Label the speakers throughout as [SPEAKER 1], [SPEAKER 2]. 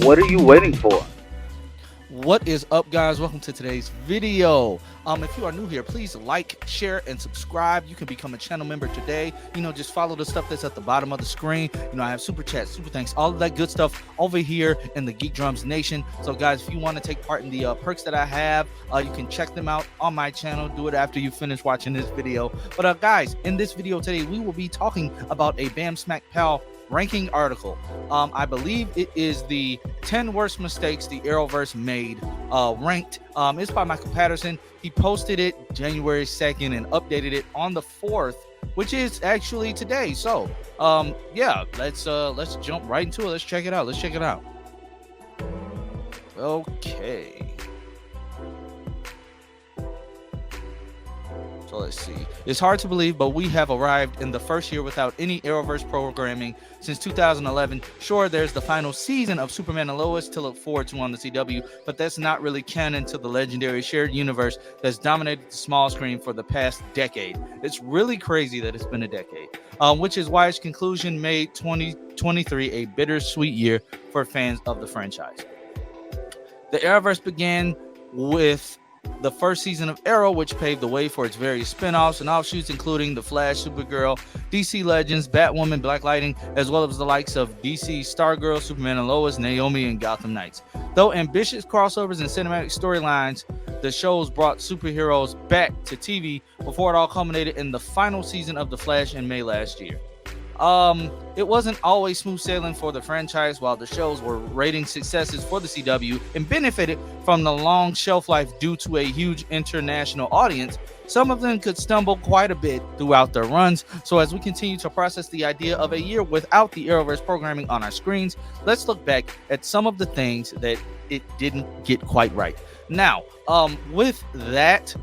[SPEAKER 1] What are you waiting for?
[SPEAKER 2] What is up, guys? Welcome to today's video. If you are new here, please like, share, and subscribe. You can become a channel member today. Just follow the stuff that's at the bottom of the screen. I have super chats, super thanks, all of that good stuff over here in the Geek Drums Nation. So, guys, if you want to take part in the perks that I have, you can check them out on my channel. Do it after you finish watching this video. But, guys, in this video today, we will be talking about a Bam Smack Pal ranking article. I believe it is the 10 worst mistakes the Arrowverse made, ranked. It's by Michael Patterson. He posted it January 2nd and updated it on the 4th, which is actually today. So yeah, let's jump right into it. Let's check it out. Okay, so let's see. It's hard to believe, but we have arrived in the first year without any Arrowverse programming since 2011. Sure, there's the final season of Superman and Lois to look forward to on the CW, but that's not really canon to the legendary shared universe that's dominated the small screen for the past decade. It's really crazy that it's been a decade, which is why its conclusion made 2023 a bittersweet year for fans of the franchise. The Arrowverse began with the first season of Arrow, which paved the way for its various spin-offs and offshoots, including The Flash, Supergirl, DC Legends, Batwoman, Black Lightning, as well as the likes of DC Stargirl, Superman and Lois, Naomi, and Gotham Knights. Though ambitious crossovers and cinematic storylines, the shows brought superheroes back to TV before it all culminated in the final season of The Flash in May last year. It wasn't always smooth sailing for the franchise. While the shows were rating successes for the CW and benefited from the long shelf life due to a huge international audience, some of them could stumble quite a bit throughout their runs. So as we continue to process the idea of a year without the Arrowverse programming on our screens, let's look back at some of the things that it didn't get quite right. Now, with that,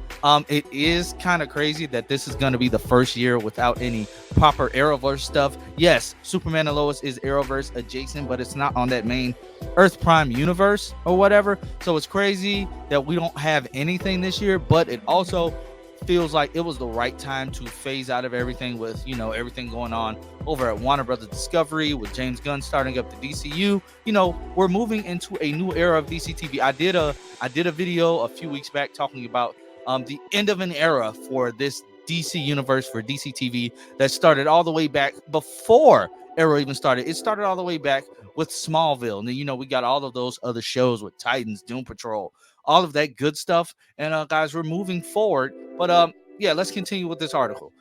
[SPEAKER 2] it is kind of crazy that this is going to be the first year without any proper Arrowverse stuff. Yes, Superman and Lois is Arrowverse adjacent, but it's not on that main Earth Prime universe or whatever. So it's crazy that we don't have anything this year, but it also feels like it was the right time to phase out of everything with, everything going on over at Warner Brothers Discovery with James Gunn starting up the DCU. We're moving into a new era of DC TV. I did a video a few weeks back talking about the end of an era for this DC universe, for DC TV, that started all the way back before Arrow even started. It started all the way back with Smallville, and then we got all of those other shows with Titans, Doom Patrol, all of that good stuff. And guys, we're moving forward. But yeah, let's continue with this article.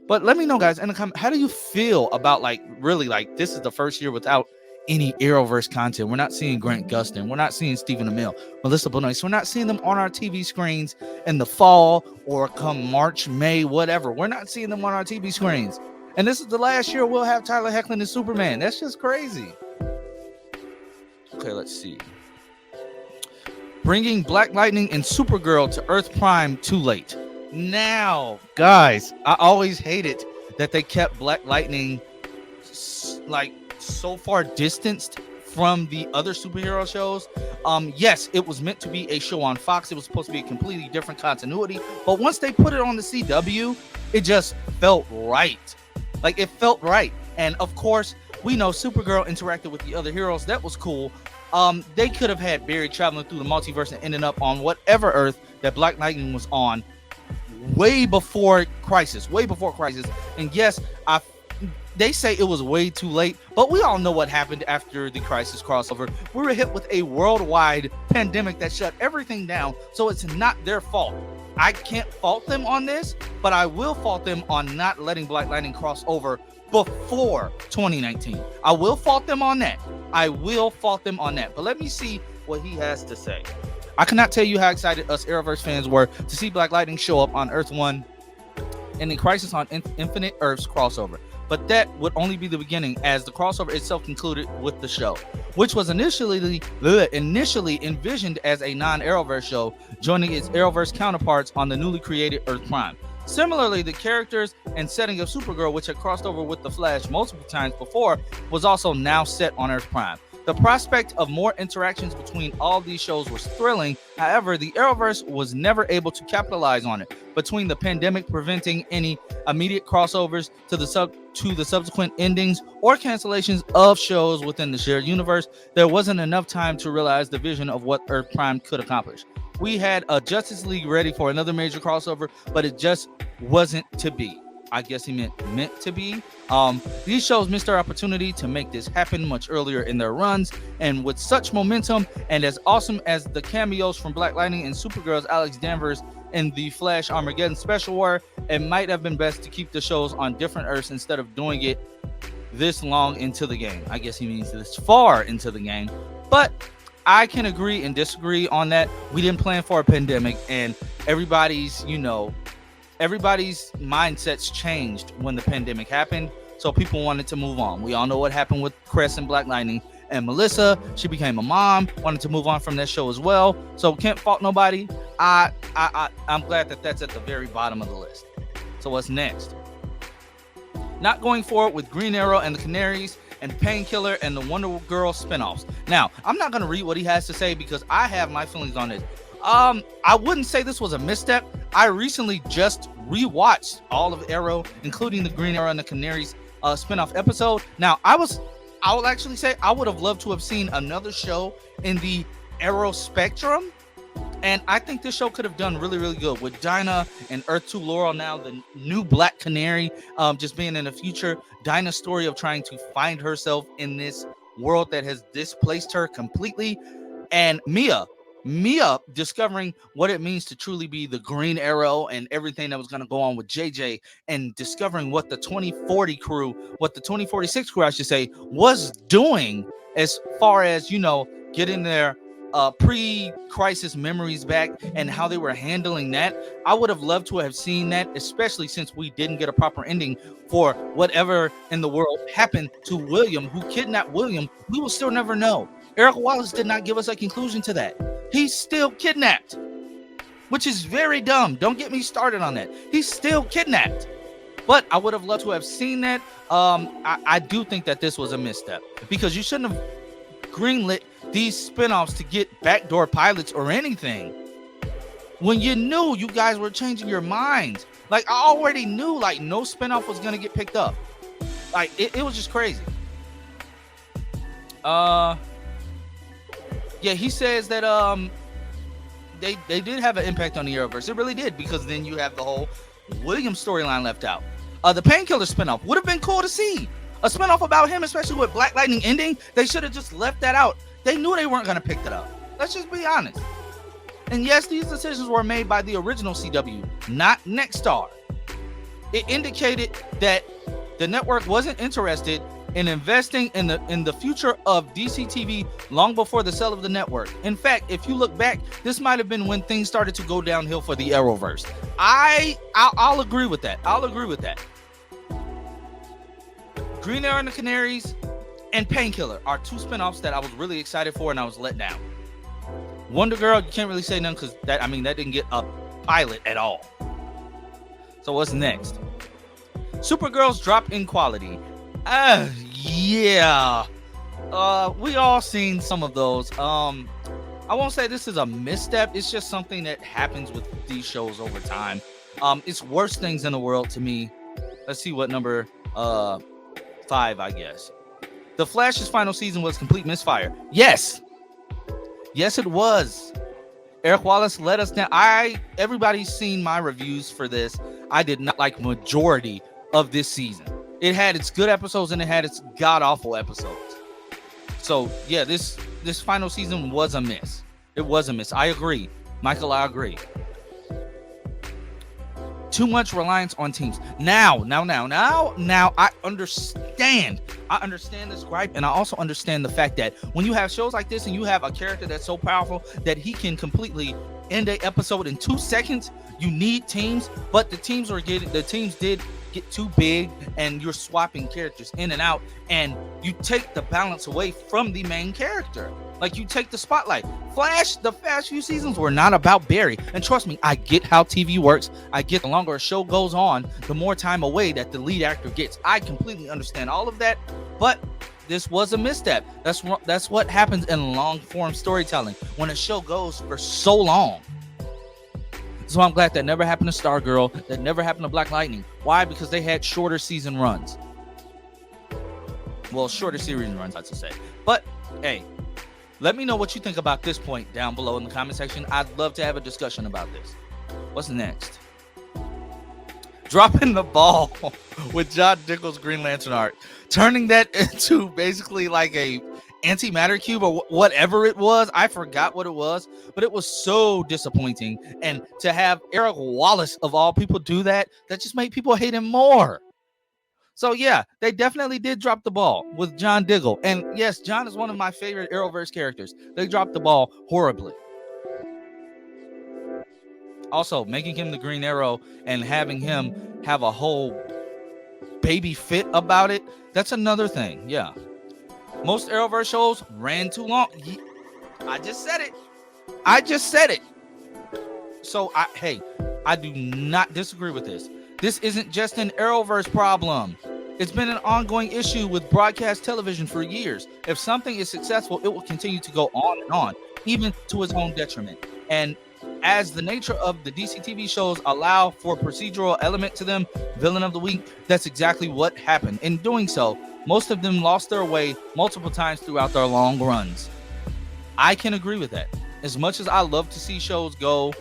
[SPEAKER 2] But let me know, guys, in the comment, how do you feel about really this is the first year without any Arrowverse content? We're not seeing Grant Gustin, we're not seeing Stephen Amell, Melissa Benoist. We're not seeing them on our TV screens in the fall or come March, May, whatever. We're not seeing them on our TV screens. And this is the last year we'll have Tyler Hoechlin as Superman. That's just crazy. Okay, let's see. Bringing Black Lightning and Supergirl to Earth Prime too late. Now, guys, I always hated that they kept Black Lightning so far distanced from the other superhero shows. Yes, it was meant to be a show on Fox. It was supposed to be a completely different continuity. But once they put it on the CW, it just felt right. It felt right. And of course, we know Supergirl interacted with the other heroes. That was cool. They could have had Barry traveling through the multiverse and ending up on whatever Earth that Black Lightning was on way before Crisis. And yes, they say it was way too late, but we all know what happened after the Crisis crossover. We were hit with a worldwide pandemic that shut everything down, so it's not their fault. I can't fault them on this, but I will fault them on not letting Black Lightning cross over before 2019. I will fault them on that. But let me see what he has to say. I cannot tell you how excited us Arrowverse fans were to see Black Lightning show up on Earth 1 in the Crisis on Infinite Earths crossover. But that would only be the beginning, as the crossover itself concluded with the show, which was initially envisioned as a non-Arrowverse show, joining its Arrowverse counterparts on the newly created Earth Prime. Similarly, the characters and setting of Supergirl, which had crossed over with The Flash multiple times before, was also now set on Earth Prime. The prospect of more interactions between all these shows was thrilling. However, the Arrowverse was never able to capitalize on it. Between the pandemic preventing any immediate crossovers to the subsequent endings or cancellations of shows within the shared universe, there wasn't enough time to realize the vision of what Earth Prime could accomplish. We had a Justice League ready for another major crossover, but it just wasn't to be. I guess he meant to be. These shows missed their opportunity to make this happen much earlier in their runs, and with such momentum and as awesome as the cameos from Black Lightning and Supergirl's Alex Danvers in the Flash Armageddon special were, it might have been best to keep the shows on different Earths instead of doing it this long into the game. I guess he means this far into the game, but I can agree and disagree on that. We didn't plan for a pandemic, and everybody's mindsets changed when the pandemic happened, so people wanted to move on. We all know what happened with Cress and Black Lightning, and Melissa, she became a mom, wanted to move on from that show as well, so can't fault nobody. I'm glad that that's at the very bottom of the list. So what's next? Not going forward with Green Arrow and the Canaries and Painkiller and the Wonder Girl spinoffs. Now, I'm not going to read what he has to say because I have my feelings on this. I wouldn't say this was a misstep. I recently just rewatched all of Arrow, including the Green Arrow and the Canaries spinoff episode. Now, I would actually say I would have loved to have seen another show in the Arrow spectrum. And I think this show could have done really, really good with Dinah and Earth 2 Laurel, now the new Black Canary, just being in the future. Dinah's story of trying to find herself in this world that has displaced her completely. And Mia discovering what it means to truly be the Green Arrow and everything that was going to go on with JJ, and discovering what the 2046 crew, I should say, was doing as far as, getting their pre-crisis memories back and how they were handling that. I would have loved to have seen that, especially since we didn't get a proper ending for whatever in the world happened to William, who kidnapped William. We will still never know. Eric Wallace did not give us a conclusion to that. He's still kidnapped, which is very dumb. Don't get me started on that. He's still kidnapped. But I would have loved to have seen that. I do think that this was a misstep, because you shouldn't have greenlit these spinoffs to get backdoor pilots or anything when you knew you guys were changing your minds. Like, I already knew no spinoff was going to get picked up. It was just crazy. Yeah, he says that they did have an impact on the Arrowverse. It really did, because then you have the whole William storyline left out. The Painkiller spinoff would have been cool to see. A spinoff about him, especially with Black Lightning ending. They should have just left that out. They knew they weren't going to pick that up. Let's just be honest. And yes, these decisions were made by the original CW, not Nexstar. It indicated that the network wasn't interested in investing in the future of DC TV long before the sale of the network. In fact, if you look back, this might have been when things started to go downhill for the Arrowverse. I'll agree with that. I'll agree with that. Green Arrow and the Canaries and Painkiller are two spinoffs that I was really excited for, and I was let down. Wonder Girl, you can't really say nothing because that didn't get a pilot at all. So what's next? Supergirl's drop in quality. Yeah. We all seen some of those. I won't say this is a misstep. It's just something that happens with these shows over time. It's worst things in the world to me. Let's see what number 5, I guess. The Flash's final season was complete misfire. Yes, it was. Eric Wallace let us down. Everybody's seen my reviews for this. I did not like majority of this season. It had its good episodes and it had its god-awful episodes. So yeah, this final season was a miss. It was a miss. I agree. Michael, I agree. Too much reliance on teams. Now, I understand. I understand this gripe, and I also understand the fact that when you have shows like this and you have a character that's so powerful that he can completely end an episode in 2 seconds, you need teams. But the teams did get too big, and you're swapping characters in and out, and you take the balance away from the main character. Like, you take the spotlight. The past few seasons were not about Barry. And trust me, I get how TV works. I get the longer a show goes on, the more time away that the lead actor gets. I completely understand all of that. But this was a misstep. That's what happens in long form storytelling when a show goes for so long. So I'm glad that never happened to Stargirl. That never happened to Black Lightning. Why? Because they had shorter season runs. Well, shorter series runs, I should say. But hey, let me know what you think about this point down below in the comment section. I'd love to have a discussion about this. What's next? Dropping the ball with John Diggle's Green Lantern art, turning that into basically like a antimatter cube or whatever it was. I forgot what it was, but it was so disappointing. And to have Eric Wallace of all people do that just made people hate him more. So yeah, they definitely did drop the ball with John Diggle. And yes, John is one of my favorite Arrowverse characters. They dropped the ball horribly. Also, making him the Green Arrow and having him have a whole baby fit about it, that's another thing. Yeah. Most Arrowverse shows ran too long. I just said it. So, I do not disagree with this. This isn't just an Arrowverse problem. It's been an ongoing issue with broadcast television for years. If something is successful, it will continue to go on and on, even to its own detriment. And as the nature of the DC TV shows allow for procedural element to them, Villain of the Week, that's exactly what happened. In doing so, most of them lost their way multiple times throughout their long runs. I can agree with that. As much as I love to see shows go,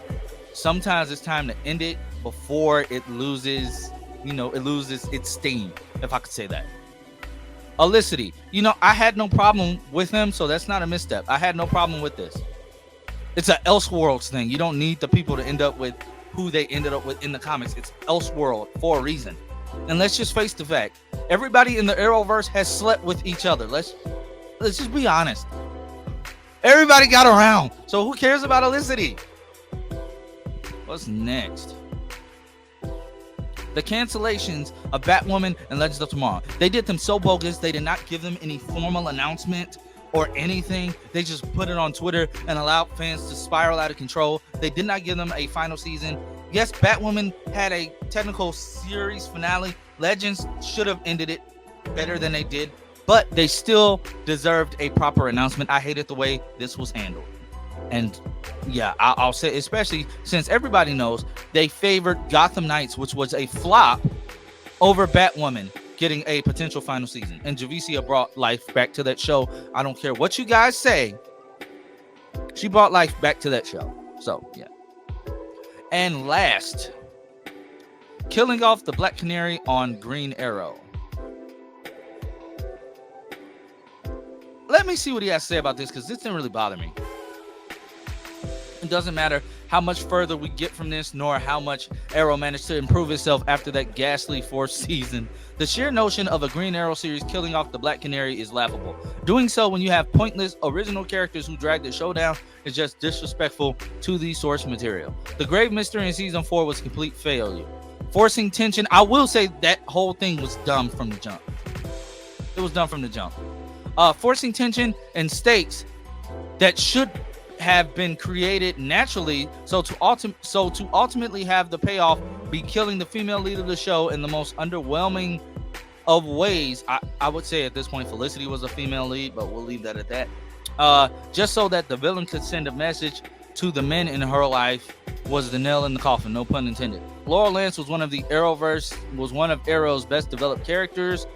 [SPEAKER 2] sometimes it's time to end it before it loses its steam, if I could say that. Olicity, I had no problem with him, so that's not a misstep. I had no problem with this. It's an Elseworlds thing. You don't need the people to end up with who they ended up with in the comics. It's Elseworld for a reason. And let's just face the fact, everybody in the Arrowverse has slept with each other. Let's just be honest. Everybody got around. So who cares about Olicity? What's next? The cancellations of Batwoman and Legends of Tomorrow. They did them so bogus. They did not give them any formal announcement or anything. They just put it on Twitter and allowed fans to spiral out of control. They did not give them a final season. Yes, Batwoman had a technical series finale. Legends should have ended it better than they did, but they still deserved a proper announcement. I hated the way this was handled. And yeah, I'll say, especially since everybody knows they favored Gotham Knights, which was a flop, over Batwoman getting a potential final season. And Javicia brought life back to that show. I don't care what you guys say. She brought life back to that show. So, yeah. And last, killing off the Black Canary on Green Arrow. Let me see what he has to say about this, because this didn't really bother me. It doesn't matter how much further we get from this, nor how much Arrow managed to improve itself after that ghastly fourth season. The sheer notion of a Green Arrow series killing off the Black Canary is laughable. Doing so when you have pointless original characters who drag the show down is just disrespectful to the source material. The grave mystery in season 4 was a complete failure. Forcing tension, I will say that whole thing was dumb from the jump. It was dumb from the jump. Forcing tension and stakes that should have been created naturally, so to ultimately have the payoff be killing the female lead of the show in the most underwhelming of ways. I would say at this point Felicity was a female lead, but we'll leave that at that. Just so that the villain could send a message to the men in her life was the nail in the coffin, no pun intended. Laurel Lance was one of Arrow's best developed characters.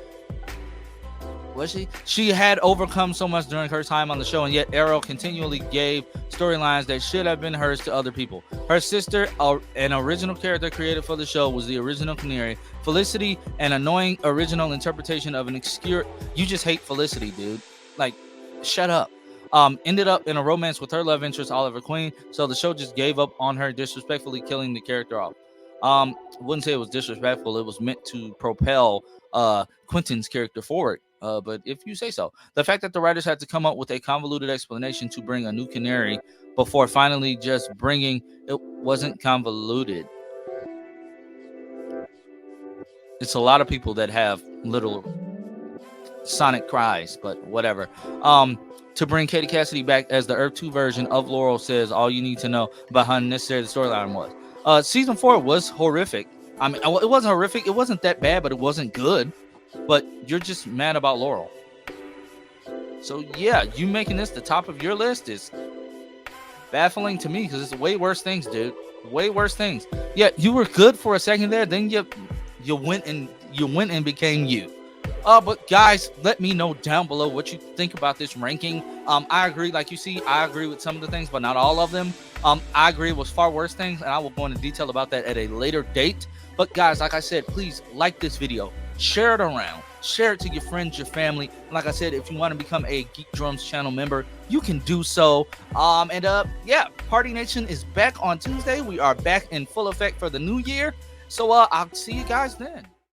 [SPEAKER 2] Was she? She had overcome so much during her time on the show, and yet Arrow continually gave storylines that should have been hers to other people. Her sister, an original character created for the show, was the original Canary. Felicity, an annoying original interpretation of an obscure... You just hate Felicity, dude. Like, shut up. Ended up in a romance with her love interest, Oliver Queen, so the show just gave up on her, disrespectfully killing the character off. Wouldn't say it was disrespectful. It was meant to propel Quentin's character forward. But if you say so. The fact that the writers had to come up with a convoluted explanation to bring a new Canary before finally just bringing it wasn't convoluted. It's a lot of people that have little sonic cries, but whatever. To bring Katie Cassidy back as the Earth 2 version of Laurel says all you need to know about how unnecessary the storyline was. Season 4 was horrific. I mean, it wasn't horrific. It wasn't that bad, but it wasn't good. But you're just mad about Laurel. So yeah, you making this the top of your list is baffling to me because it's way worse things, dude. Way worse things. Yeah, you were good for a second there, then you went and became you. But guys, let me know down below what you think about this ranking. I agree, like you see, I agree with some of the things, but not all of them. I agree it was far worse things, and I will go into detail about that at a later date. But guys, like I said, please like this video, share it around, share it to your friends, your family. And like I said, if you want to become a Geek Drums channel member, you can do so. Yeah, Party Nation is back on Tuesday. We are back in full effect for the new year. So I'll see you guys then.